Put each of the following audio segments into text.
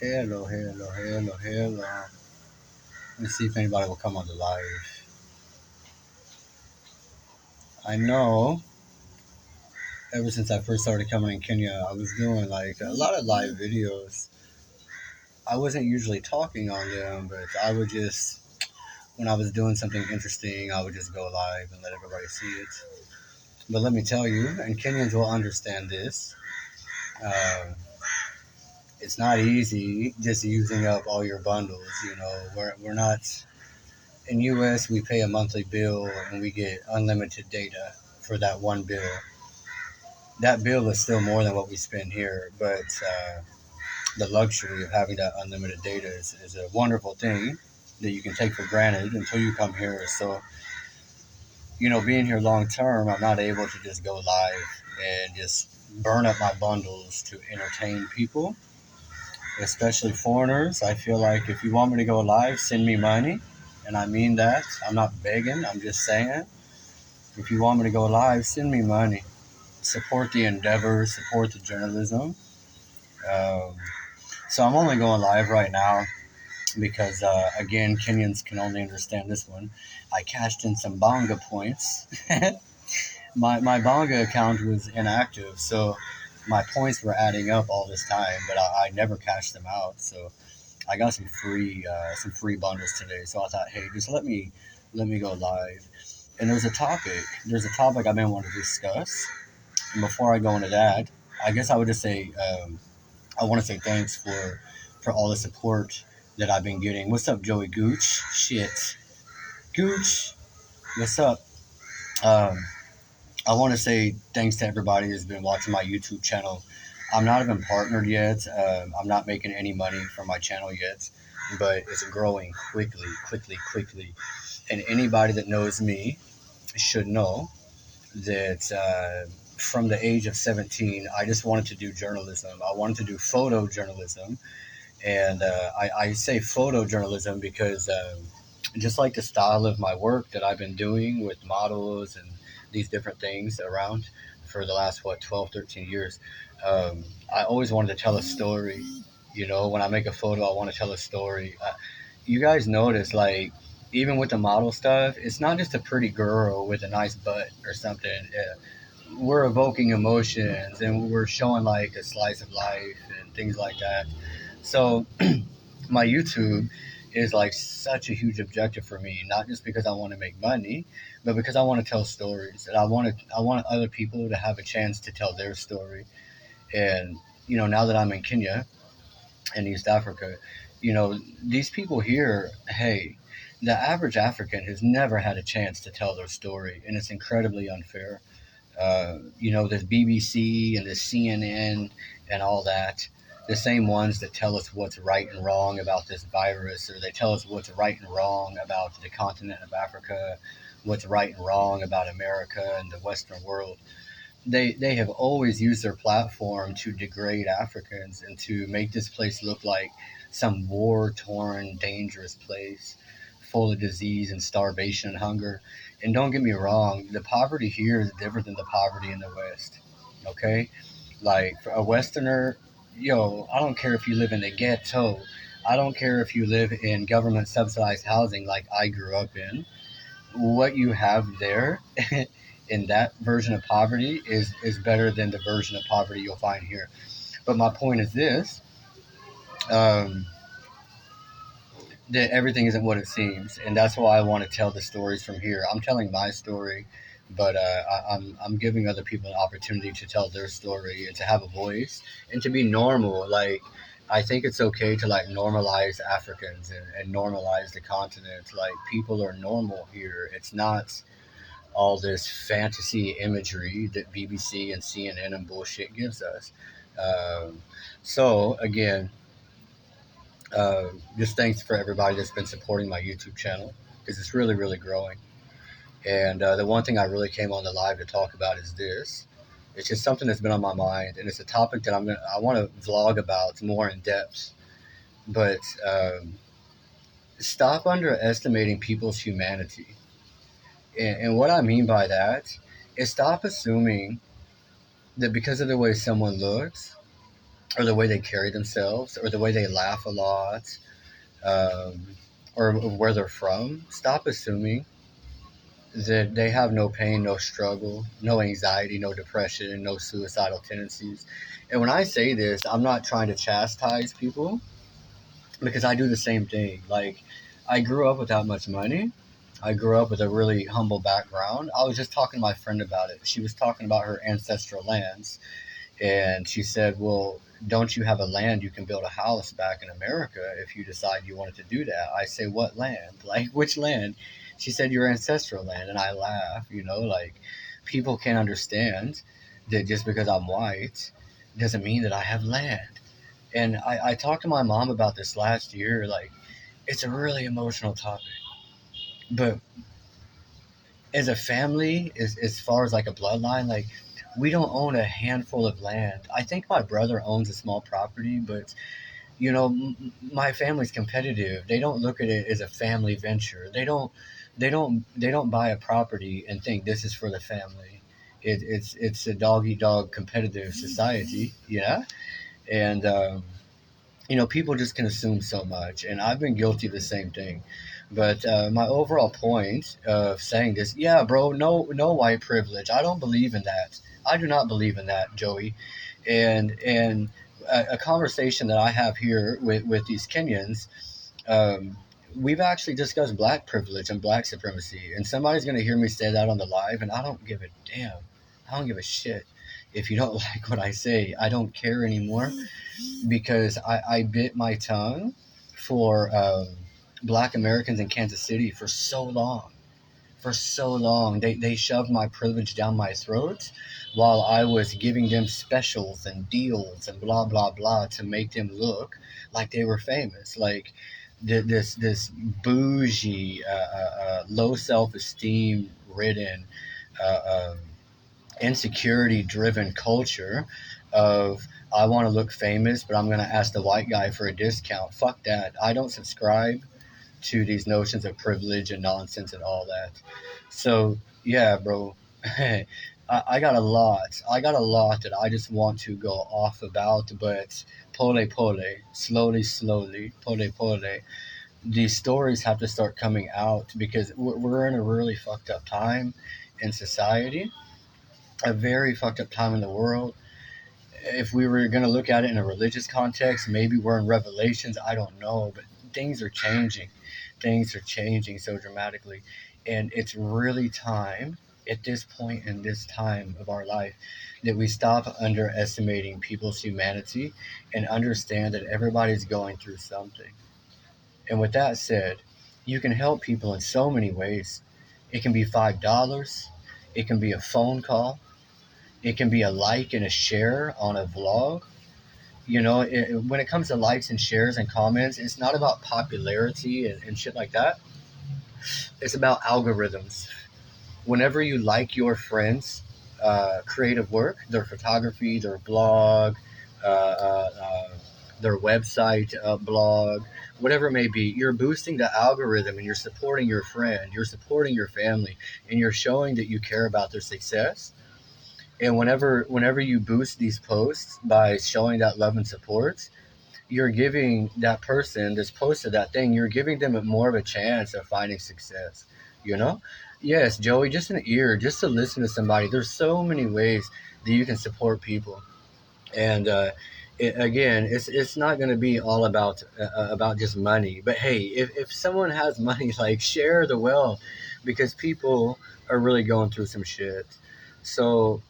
Hello, hello, hello, hello. Let's see if anybody will come on the live. I know ever since I first started coming in Kenya, I was doing like a lot of live videos. I wasn't usually talking on them, but I would just, when I was doing something interesting, I would just go live and let everybody see it. But let me tell you, and Kenyans will understand this, um, it's not easy just using up all your bundles. We're not in US, we pay a monthly bill and we get unlimited data for that one bill. That bill is still more than what we spend here, but the luxury of having that unlimited data is a wonderful thing that you can take for granted until you come here. So, being here long term, I'm not able to just go live and just burn up my bundles to entertain people, especially foreigners. I feel like if you want me to go live, send me money. And I mean that. I'm not begging, I'm just saying. If you want me to go live, send me money. Support the endeavor, support the journalism. Um, so I'm only going live right now because, again, Kenyans can only understand this one. I cashed in some Bonga points. My Bonga account was inactive, so my points were adding up all this time, but I never cashed them out. So I got some free bundles today. So I thought, hey, just let me go live. And There's a topic I've been wanting to discuss. And before I go into that, I guess I would just say I want to say thanks for all the support that I've been getting. What's up, Joey Gooch? Shit, Gooch. What's up? Um, I want to say thanks to everybody who's been watching my YouTube channel. I'm not even partnered yet. I'm not making any money from my channel yet, but it's growing quickly, quickly, quickly. And anybody that knows me should know that from the age of 17, I just wanted to do journalism. I wanted to do photojournalism. And I say photojournalism because just like the style of my work that I've been doing with models and these different things around for the last, 12, 13 years, I always wanted to tell a story. When I make a photo, I want to tell a story. You guys notice, like, even with the model stuff, it's not just a pretty girl with a nice butt or something. We're evoking emotions and we're showing like a slice of life and things like that. So my YouTube is like such a huge objective for me, not just because I want to make money, but because I want to tell stories and I want other people to have a chance to tell their story. And now that I'm in Kenya in East Africa, these people here, hey, the average African has never had a chance to tell their story, and it's incredibly unfair. There's BBC and there's CNN and all that. The same ones that tell us what's right and wrong about this virus, or they tell us what's right and wrong about the continent of Africa, what's right and wrong about America and the Western world. They have always used their platform to degrade Africans and to make this place look like some war torn, dangerous place full of disease and starvation and hunger. And don't get me wrong, the poverty here is different than the poverty in the West. Okay? Like, for a Westerner, I don't care if you live in the ghetto. I don't care if you live in government subsidized housing like I grew up in. What you have there in that version of poverty is better than the version of poverty you'll find here. But my point is this, um, that everything isn't what it seems. And that's why I want to tell the stories from here. I'm telling my story, but I'm giving other people an opportunity to tell their story and to have a voice and to be normal. Like, I think it's okay to like normalize Africans and normalize the continent. Like, people are normal here. It's not all this fantasy imagery that BBC and CNN and bullshit gives us. Um, so again, just thanks for everybody that's been supporting my YouTube channel because it's really, really growing. And the one thing I really came on the live to talk about is this. It's just something that's been on my mind, and it's a topic that I want to vlog about more in depth. But stop underestimating people's humanity. And what I mean by that is stop assuming that because of the way someone looks, or the way they carry themselves, or the way they laugh a lot, um, or where they're from, stop assuming that they have no pain, no struggle, no anxiety, no depression, no suicidal tendencies. And when I say this, I'm not trying to chastise people, because I do the same thing. Like, I grew up without much money. I grew up with a really humble background. I was just talking to my friend about it. She was talking about her ancestral lands, and she said, "Well, don't you have a land you can build a house back in America if you decide you wanted to do that?" I say, "What land? Like, which land?" She said, "Your ancestral land." And I laugh, like, people can't understand that just because I'm white doesn't mean that I have land. And I talked to my mom about this last year. Like, it's a really emotional topic. But as a family, as far as like a bloodline, like, we don't own a handful of land. I think my brother owns a small property, but my family's competitive. They don't look at it as a family venture. They don't buy a property and think this is for the family. It's a dog eat dog competitive society, yeah. And people just can assume so much, and I've been guilty of the same thing. But my overall point of saying this, yeah, bro, no, no white privilege. I don't believe in that. I do not believe in that, Joey. And a conversation that I have here with these Kenyans, um, we've actually discussed black privilege and black supremacy, and somebody's going to hear me say that on the live, and I don't give a damn. I don't give a shit. If you don't like what I say, I don't care anymore, because I bit my tongue for black Americans in Kansas City for so long. For so long. They shoved my privilege down my throat while I was giving them specials and deals and blah, blah, blah to make them look like they were famous. Like, this bougie, low self esteem ridden, uh, um, insecurity driven culture of, I want to look famous, but I'm going to ask the white guy for a discount. Fuck that. I don't subscribe to these notions of privilege and nonsense and all that. So, yeah, bro. I got a lot. I got a lot that I just want to go off about, but pole pole, slowly, slowly, pole pole. These stories have to start coming out, because we're in a really fucked up time in society, a very fucked up time in the world. If we were going to look at it in a religious context, maybe we're in Revelations. I don't know, but things are changing. Things are changing so dramatically, and it's really time at this point in this time of our life that we stop underestimating people's humanity and understand that everybody's going through something. And with that said, you can help people in so many ways. It can be $5. It can be a phone call. It can be a like and a share on a vlog. When it comes to likes and shares and comments, it's not about popularity and shit like that. It's about algorithms. Whenever you like your friends' creative work, their photography, their blog, uh, uh, uh, their website, blog, whatever it may be, you're boosting the algorithm, and you're supporting your friend, you're supporting your family, and you're showing that you care about their success. And whenever you boost these posts by showing that love and support, you're giving that person that's posted that thing, you're giving them more of a chance of finding success. You know? Yes, Joey, just an ear, just to listen to somebody. There's so many ways that you can support people. And again, it's not going to be all about just money. But hey, if someone has money, like, share the wealth, because people are really going through some shit. So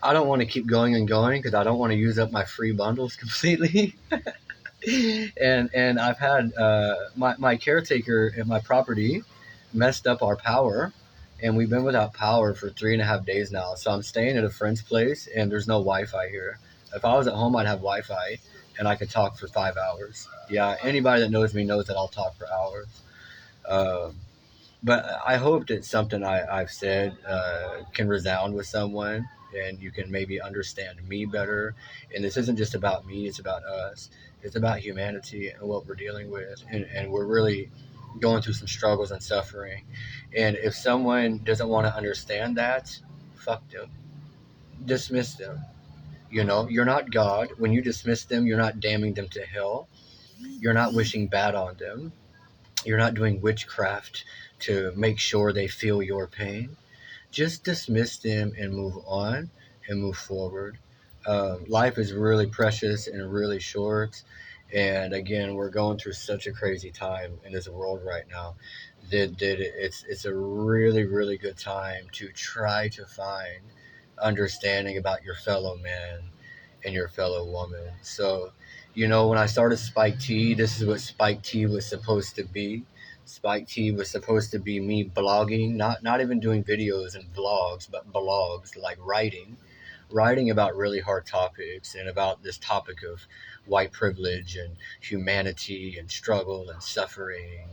I don't want to keep going and going, because I don't want to use up my free bundles completely. And I've had my caretaker at my property messed up our power, and we've been without power for 3.5 days now. So I'm staying at a friend's place, and there's no Wi-Fi here. If I was at home, I'd have Wi-Fi, and I could talk for 5 hours. Yeah, anybody that knows me knows that I'll talk for hours. Um, but I hope that something I've said can resound with someone, and you can maybe understand me better. And this isn't just about me, it's about us. It's about humanity and what we're dealing with. And we're really going through some struggles and suffering. And if someone doesn't want to understand that, fuck them. Dismiss them. You know, you're not God. When you dismiss them, you're not damning them to hell. You're not wishing bad on them. You're not doing witchcraft to make sure they feel your pain. Just dismiss them and move on and move forward. Life is really precious and really short. And again, we're going through such a crazy time in this world right now that it's a really, really good time to try to find understanding about your fellow man and your fellow woman. So, you know, when I started Spike T, this is what Spike T was supposed to be. Spike T was supposed to be me blogging, not even doing videos and vlogs, but blogs, like writing about really hard topics and about this topic of white privilege and humanity and struggle and suffering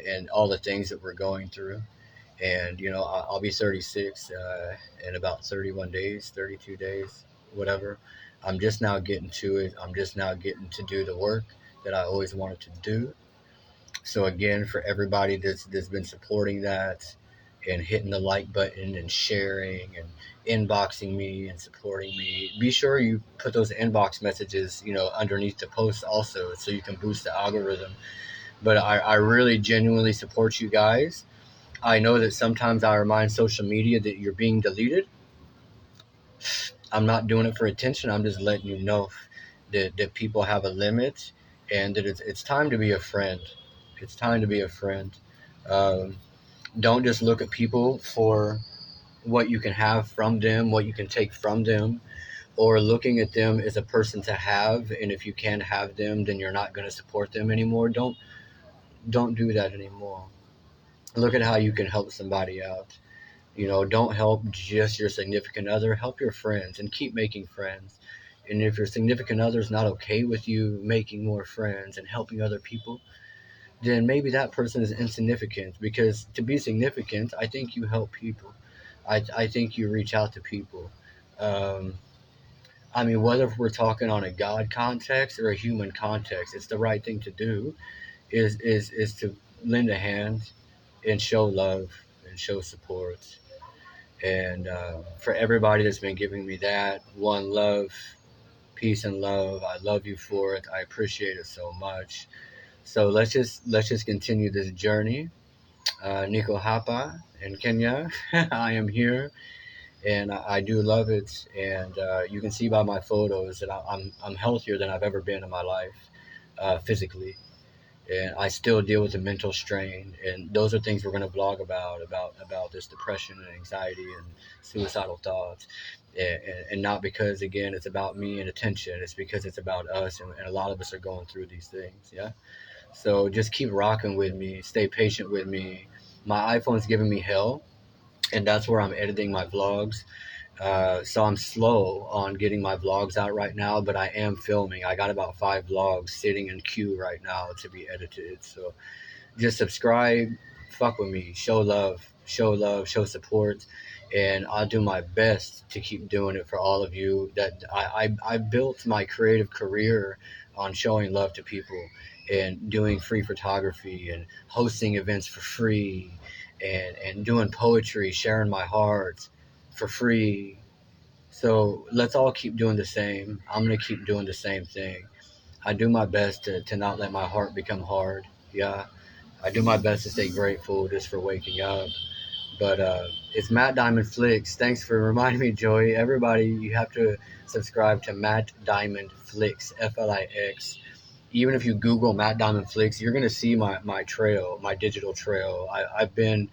and all the things that we're going through. And you know, I'll be 36 in about 31 days, 32 days, whatever. I'm just now getting to it. I'm just now getting to do the work that I always wanted to do. So again, for everybody that's been supporting that and hitting the like button and sharing and inboxing me and supporting me, be sure you put those inbox messages, you know, underneath the post also, so you can boost the algorithm. But I really genuinely support you guys. I know that sometimes I remind social media that you're being deleted. I'm not doing it for attention. I'm just letting you know that people have a limit and that it's time to be a friend. It's time to be a friend. Um, don't just look at people for what you can have from them, what you can take from them, or looking at them as a person to have. And if you can't have them, then you're not going to support them anymore. Don't do that anymore. Look at how you can help somebody out. You know, don't help just your significant other, help your friends and keep making friends. And if your significant other is not okay with you making more friends and helping other people, then maybe that person is insignificant, because to be significant, I think you help people. I think you reach out to people. Um, I mean, whether we're talking on a God context or a human context, it's the right thing to do is to lend a hand and show love and show support. And for everybody that's been giving me that, one love, peace and love. I love you for it. I appreciate it so much. So let's just continue this journey. Nico Hapa in Kenya. I am here, and I do love it. And you can see by my photos that I'm healthier than I've ever been in my life, physically. And I still deal with the mental strain, and those are things we're going to blog about this depression and anxiety and suicidal thoughts, and not because again it's about me and attention. It's because it's about us, and a lot of us are going through these things. Yeah. So just keep rocking with me. Stay patient with me. My iPhone's giving me hell, and that's where I'm editing my vlogs. So I'm slow on getting my vlogs out right now, but I am filming. I got about 5 vlogs sitting in queue right now to be edited. So just subscribe, fuck with me, show love, show support, and I'll do my best to keep doing it for all of you. That I built my creative career on showing love to people and doing free photography and hosting events for free and doing poetry, sharing my heart for free. So let's all keep doing the same. I'm gonna keep doing the same thing. I do my best to not let my heart become hard. Yeah. I do my best to stay grateful just for waking up. But it's Matt Diamond Flix. Thanks for reminding me, Joey. Everybody, you have to subscribe to Matt Diamond Flix, Flix. Even if you Google Matt Diamond Flix, you're gonna see my trail, my digital trail. I've been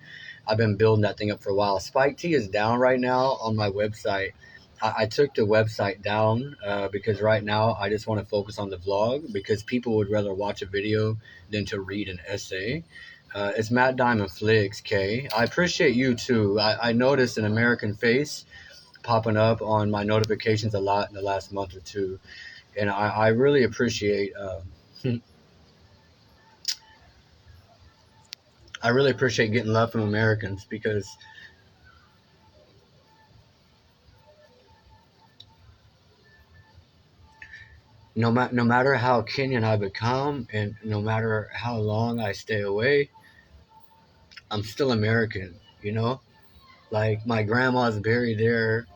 building that thing up for a while. Spike T is down right now on my website. I took the website down because right now I just want to focus on the vlog, because people would rather watch a video than to read an essay. It's Matt Diamond Flix, K. I appreciate you too. I noticed an American face popping up on my notifications a lot in the last month or two, and I really appreciate. I really appreciate getting love from Americans, because no matter how Kenyan I become and no matter how long I stay away, I'm still American, you know? Like, my grandma's buried there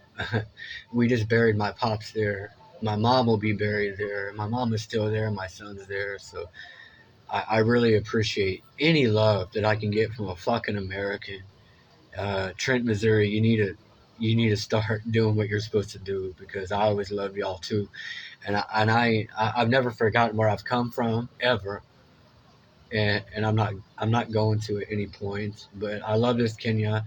We just buried my pops there. My mom will be buried there. My mom is still there. My son's there. So I really appreciate any love that I can get from a fucking American. Trent, Missouri, you need to start doing what you're supposed to do, because I always love y'all too, and I've never forgotten where I've come from ever, and I'm not going to at any point. But I love this Kenya,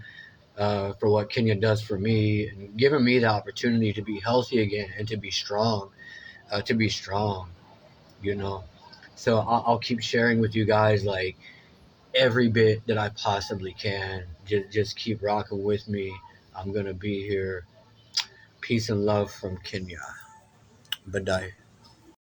for what Kenya does for me, and giving me the opportunity to be healthy again and to be strong, you know. So I'll keep sharing with you guys, like, every bit that I possibly can. Just keep rocking with me. I'm gonna be here. Peace and love from Kenya. Badai.